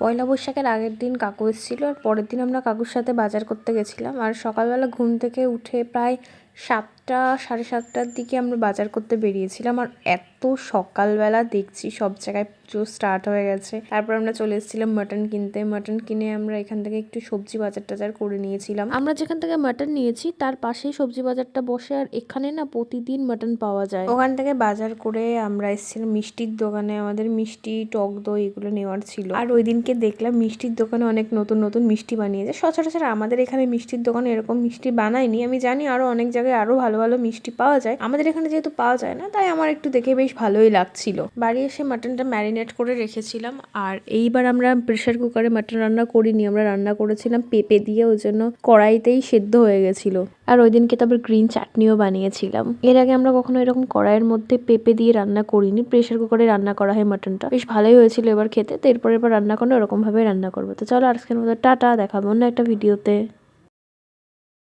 পয়লা বৈশাখের আগের দিন কাকু এসেছিল আর পরের দিন আমরা কাকুর সাথে বাজার করতে গেছিলাম। আর সকালবেলা ঘুম থেকে উঠে প্রায় 7টা 7:30টার দিকে আমরা বাজার করতে বেরিয়েছিলাম। আর এত সকালবেলা দেখছি সব জায়গায় পুজো স্টার্ট হয়ে গেছে। তারপর আমরা চলে এসেছিলাম মাটন কিনতে। মাটন কিনে আমরা এখান থেকে একটু সবজি বাজার টাজার করে নিয়েছিলাম। আমরা যেখান থেকে মাটন নিয়েছি তার পাশেই সবজি বাজারটা বসে, আর এখানে না প্রতিদিন মাটন পাওয়া যায়। ওখান থেকে বাজার করে আমরা এসেছিলাম মিষ্টির দোকানে। আমাদের মিষ্টি, টক দই এগুলো নেওয়ার ছিল। আর ওই দিনকে দেখলাম মিষ্টির দোকানে অনেক নতুন নতুন মিষ্টি বানিয়েছে। সচরাচর আমাদের এখানে মিষ্টির দোকানে এরকম মিষ্টি বানায়নি। আমি জানি আরো অনেক জায়গায় আরো ভালো ভালো মিষ্টি পাওয়া যায়, আমাদের এখানে যেহেতু পাওয়া যায় না তাই আমার একটু দেখে বেশ ভালোই লাগছিল। বাড়ি এসে মাটনটা ম্যারিনেট করে রেখেছিলাম। আর এইবার আমরা প্রেসার কুকারে মাটন রান্না করিনি, আমরা রান্না করেছিলাম পেঁপে দিয়ে, ওই জন্য কড়াইতেই সেদ্ধ হয়ে গেছিল। আর ওই দিনকে তারপর গ্রিন চাটনিও বানিয়েছিলাম। এর আগে আমরা কখনো এরকম কড়াইয়ের মধ্যে পেঁপে দিয়ে রান্না করিনি। প্রেসার কুকারে রান্না করা হয় মাটনটা, বেশ ভালোই হয়েছিল এবার খেতে। তো এরপর রান্না করলে ওরকম ভাবে রান্না করবো। তো চলো আজকের মতো টাটা, দেখাবো অন্য একটা ভিডিওতে।